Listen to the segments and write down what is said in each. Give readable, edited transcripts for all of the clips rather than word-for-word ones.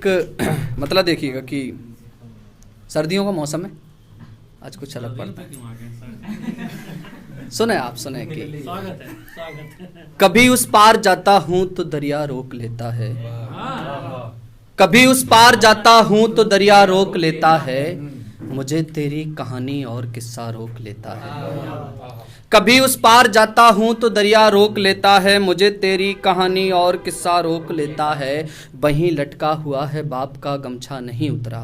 एक मतलब देखिएगा कि सर्दियों का मौसम है, आज कुछ अलग पड़ता है। सुने आप, सुने कि कभी उस पार जाता हूँ तो दरिया रोक लेता है, कभी उस पार जाता हूँ तो दरिया रोक लेता है, मुझे तेरी कहानी और किस्सा रोक लेता है। कभी उस पार जाता हूँ तो दरिया रोक लेता है, मुझे तेरी कहानी और किस्सा रोक लेता है। वहीं लटका हुआ है बाप का गमछा नहीं उतरा,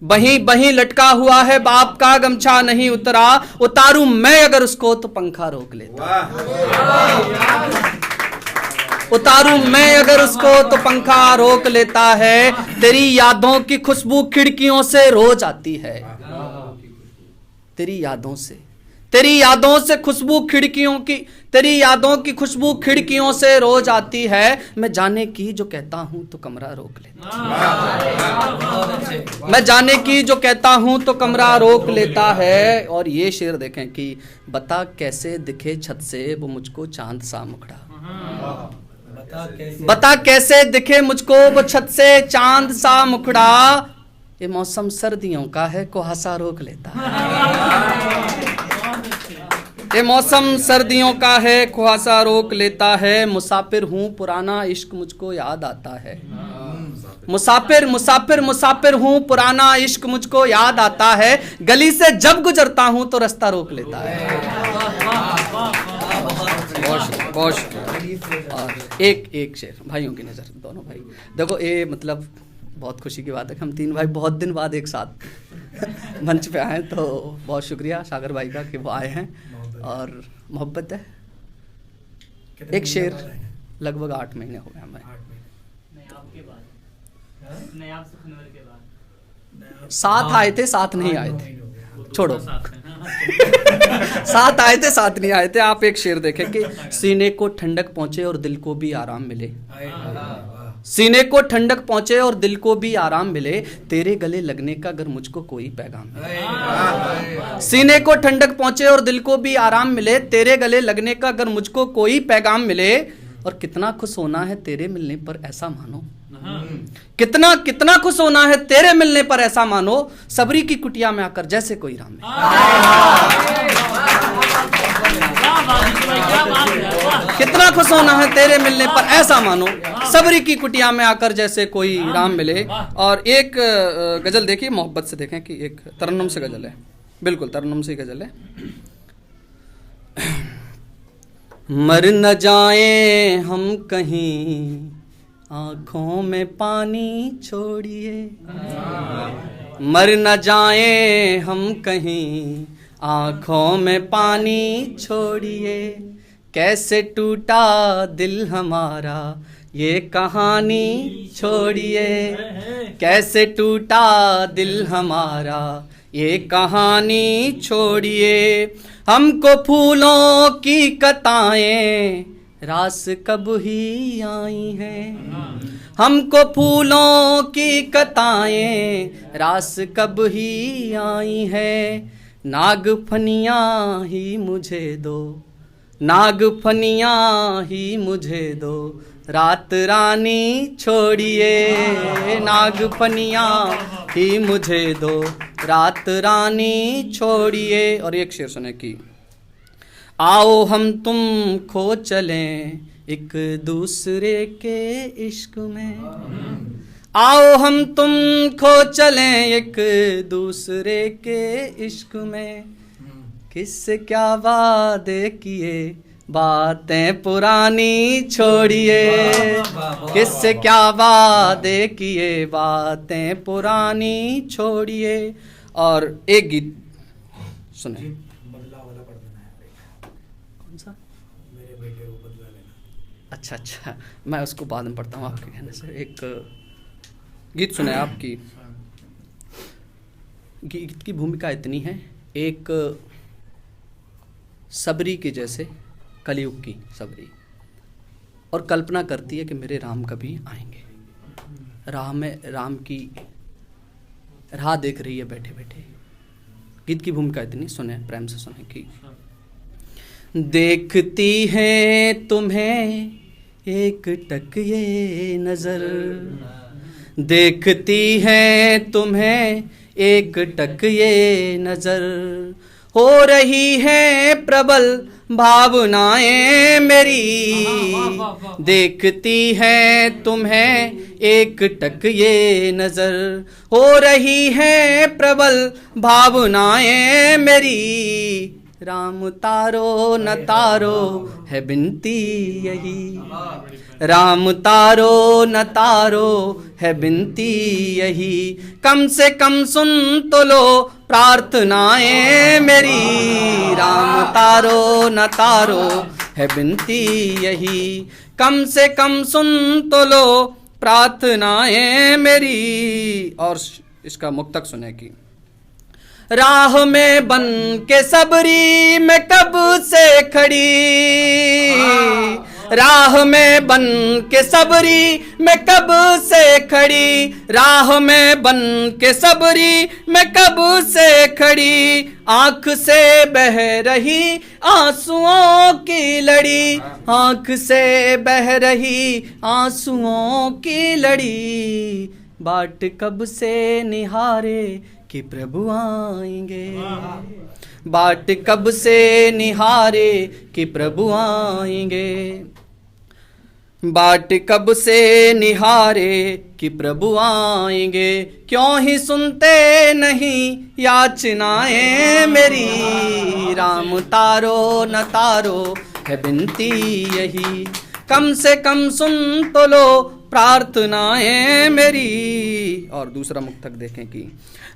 वहीं लटका हुआ है बाप का गमछा नहीं उतरा, उतारूं मैं अगर उसको तो पंखा रोक लेता, उतारूं मैं अगर उसको तो पंखा रोक लेता है। तेरी यादों की खुशबू खिड़कियों से रोज आती है, तेरी यादों से, तेरी यादों से खुशबू खिड़कियों की, तेरी यादों की खुशबू खिड़कियों से रोज आती है। मैं जाने की जो कहता हूं तो कमरा रोक लेता, मैं जाने की जो कहता हूं तो कमरा रोक लेता है। और ये शेर देखें कि बता कैसे दिखे छत से वो मुझको चांद सा मुखड़ा, बता कैसे दिखे मुझको वो छत से चांद सा मुखड़ा। ये मौसम सर्दियों का है, कुहासा रोक लेता है, ये मौसम सर्दियों का है, कुहासा रोक लेता है। मुसाफिर हूँ पुराना इश्क मुझको याद आता है, मुसाफिर मुसाफिर मुसाफिर हूँ पुराना इश्क मुझको याद आता है। गली से जब गुजरता हूँ तो रास्ता रोक लेता है। बहुत शुक्रिया। और एक शेर, भाइयों की नज़र, दोनों भाई देखो, ये मतलब बहुत खुशी की बात है कि हम तीन भाई बहुत दिन बाद एक साथ मंच पे आए, तो बहुत शुक्रिया सागर भाई का कि वो आए हैं और मोहब्बत है। एक शेर लगभग 8 महीने हो गए हमें, साथ आए थे साथ नहीं आए थे, छोड़ो साथ आए थे साथ नहीं आए थे। आप एक शेर देखें कि सीने को ठंडक पहुंचे और दिल को भी आराम मिले, सीने को ठंडक पहुंचे और दिल को भी आराम मिले, तेरे गले लगने का अगर मुझको कोई पैगाम मिले। सीने को ठंडक पहुंचे और दिल को भी आराम मिले, तेरे गले लगने का अगर मुझको कोई पैगाम मिले। और कितना खुश होना है तेरे मिलने पर ऐसा मानो, कितना कितना खुश होना है तेरे मिलने पर ऐसा मानो, सबरी की कुटिया में आकर जैसे कोई राम मिले। कितना खुश होना है तेरे मिलने पर ऐसा मानो, सबरी की कुटिया में आकर जैसे कोई राम मिले। और एक गजल देखिए, मोहब्बत से देखें कि एक तरन्नुम से गजल है, बिल्कुल तरन्नुम से गजल है। मर न जाए हम कहीं आँखों में पानी छोड़िए, मर न जाए हम कहीं आँखों में पानी छोड़िए, कैसे टूटा दिल हमारा ये कहानी छोड़िए, कैसे टूटा दिल हमारा ये कहानी छोड़िए। हमको फूलों की कताएं रास कब ही आई हैं, हमको फूलों की कताएं रास कब ही आई हैं। नागफनियाँ ही मुझे दो, नागफनियाँ ही मुझे दो, रात रानी छोड़िए, नागफनियाँ ही मुझे दो, रात रानी छोड़िए। और एक शेर सुने कि आओ हम तुम खो चलें एक दूसरे के इश्क में, आओ हम तुम खो चलें एक दूसरे के इश्क में, किससे क्या वादे किए बातें पुरानी छोड़िए, किससे क्या वादे किए बातें पुरानी छोड़िए। और एक गीत सुने, कौन सा, मेरे बेटे को बदला लेना। अच्छा, मैं उसको बाद में पढ़ता हूँ आपके कहने से। एक गीत सुने आपकी, गीत की भूमिका इतनी है, एक सबरी के जैसे, कलयुग की सबरी, और कल्पना करती है कि मेरे राम कभी आएंगे, राह में राम की राह देख रही है बैठे बैठे। गीत की भूमिका इतनी, सुने प्रेम से सुने कि देखती है तुम्हें एक टक ये नजर, देखती हैं तुम्हें एक टक ये नजर, हो रही है प्रबल भावनाएं मेरी। देखती हैं तुम्हें एक टक ये नजर, हो रही है प्रबल भावनाएं मेरी। राम तारो न तारो है बिनती यही, राम तारो न तारो है बिनती यही। कम से कम सुन तो लो प्रार्थनाएं मेरी। राम तारो न तारो है बिनती यही, कम से कम सुन तो लो प्रार्थनाएं मेरी। और इसका मुक्तक सुने की। राह में बन के सबरी मैं कब से खड़ी, राह में बन के सबरी मैं कब से खड़ी, राह में बन के सबरी मैं कब से खड़ी। आंख से बह रही आंसुओं की लड़ी, आंख से बह रही आंसुओं की लड़ी। बाट कब से निहारे कि प्रभु आएंगे, बाट कब से निहारे कि प्रभु आएंगे। बाट कब से निहारे कि प्रभु आएंगे, क्यों ही सुनते नहीं याचनाएं मेरी। राम तारो न तारो है बिनती यही, कम से कम सुन तो लो प्रार्थनाएं मेरी। और दूसरा मुक्तक देखें कि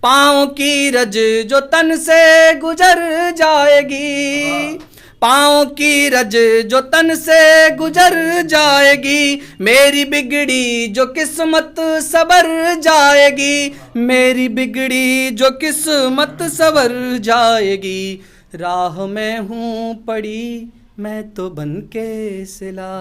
पाँव की रज जो तन से गुजर जाएगी, पाँव की रज जो तन से गुजर जाएगी। मेरी बिगड़ी जो किस्मत सबर जाएगी, मेरी बिगड़ी जो किस्मत सबर जाएगी। राह में हूँ पड़ी मैं तो बन के सिला,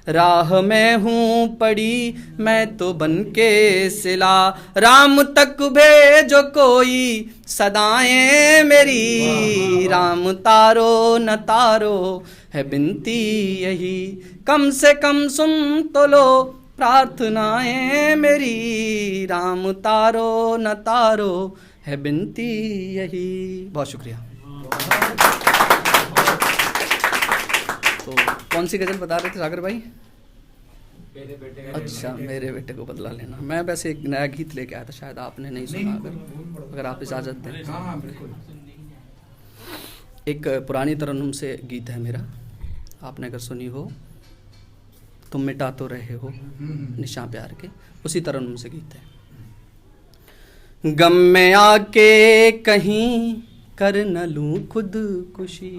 राह में हूँ पड़ी मैं तो बन के सिला। राम तक भेजो कोई सदाएं मेरी। राम तारो न तारो है बिनती यही, कम से कम सुन तो लो प्रार्थनाएं मेरी। राम तारो न तारो है बिनती यही। बहुत शुक्रिया। तो कौन सी गजल बता रहे थे सागर भाई? मेरे बेटे का अच्छा, मेरे बेटे को बदला लेना। मैं वैसे एक नया गीत लेके आया था, शायद आपने नहीं सुना। अगर आप इजाज़त दें। हाँ बिल्कुल। एक पुरानी तरन्नुम से गीत है मेरा, आपने अगर सुनी हो। तुम मिटा तो रहे हो निशा प्यार के, उसी तरन्नुम से गीत है। गम में आके कहीं कर न लूं खुदकुशी,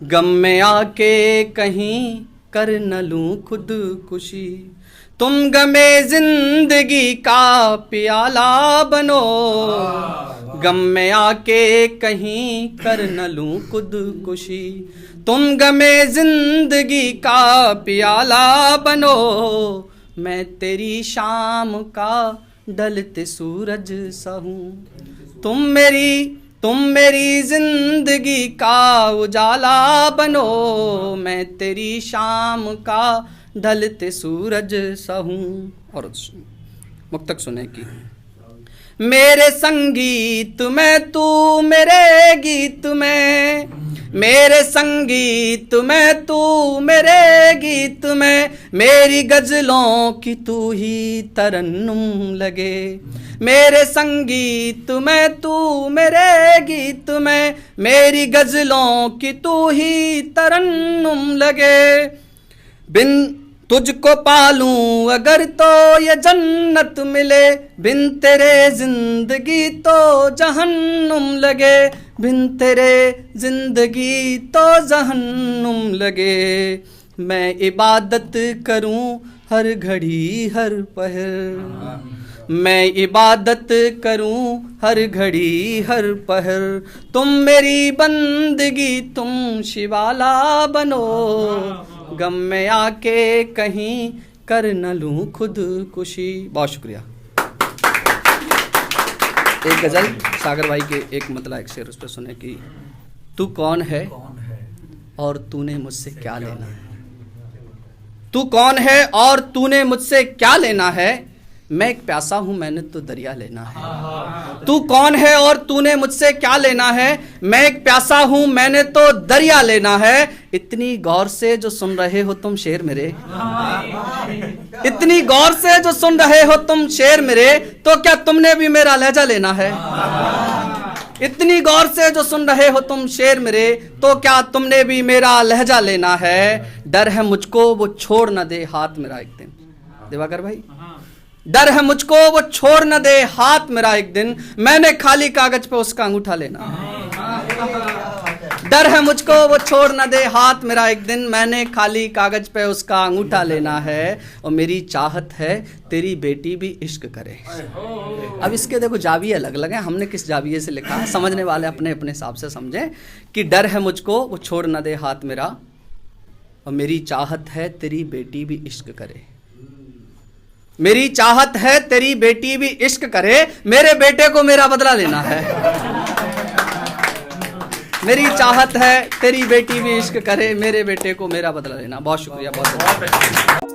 गम में आके कहीं कर न लूं खुदकुशी। तुम गमे जिंदगी का प्याला बनो, गम में आके कहीं कर न लूं खुदकुशी। तुम गमे जिंदगी का प्याला बनो, मैं तेरी शाम का ढलते सूरज सा हूँ। तुम मेरी जिंदगी का उजाला बनो, मैं तेरी शाम का ढलते सूरज सा हूँ। और मुक्तक सुने की। मेरे संगीत में तू मेरे गीत में, मेरे संगीत में तू मेरे गीत में। मेरी गजलों की तू ही तरन्नुम लगे, मेरे संगीत में तू मेरे गीत में। मेरी गजलों की तू ही तरन्नुम लगे। बिन तुझको पालूं अगर तो ये जन्नत मिले, बिन तेरे जिंदगी तो जहन्नुम लगे, बिन तेरे जिंदगी तो जहन्नुम लगे। मैं इबादत करूं हर घड़ी हर पहर, मैं इबादत करूं हर घड़ी हर पहर। तुम मेरी बंदगी तुम शिवाला बनो, गम में आके कहीं कर न लूं खुदकुशी। बहुत शुक्रिया। एक गजल सागर भाई के एक मतलब एक शेर उस पर सुने कि तू कौन है और तूने मुझसे क्या लेना है। तू कौन है और तूने मुझसे क्या लेना है, मैं एक प्यासा हूं मैंने तो दरिया लेना है। तू कौन है और तूने मुझसे क्या लेना है, मैं एक प्यासा हूं मैंने तो दरिया लेना है। इतनी गौर से जो सुन रहे हो तुम शेर मेरे, इतनी गौर से जो सुन रहे हो तुम शेर मेरे, तो क्या तुमने भी मेरा लहजा लेना है। इतनी गौर से जो सुन रहे हो तुम शेर मेरे, तो क्या तुमने भी मेरा लहजा लेना है। डर है मुझको वो छोड़ न दे हाथ मेरा एक दिन, दिवाकर भाई, डर है मुझको वो छोड़ न दे हाथ मेरा एक दिन, मैंने खाली कागज पे उसका अंगूठा लेना है। डर है मुझको वो छोड़ न दे हाथ मेरा एक दिन, मैंने खाली कागज पे उसका अंगूठा लेना है। और मेरी चाहत है तेरी बेटी भी इश्क करे। अब इसके देखो जाविये अलग अलग हैं, हमने किस जाविये से लिखा है, समझने वाले अपने अपने हिसाब से समझें। कि डर है मुझको वो छोड़ न दे हाथ मेरा, और मेरी चाहत है तेरी बेटी भी इश्क करे। मेरी चाहत है तेरी बेटी भी इश्क करे, मेरे बेटे को मेरा बदला लेना है। मेरी चाहत है तेरी बेटी भी इश्क करे, मेरे बेटे को मेरा बदला लेना। बहुत शुक्रिया, बहुत शुक्रिया।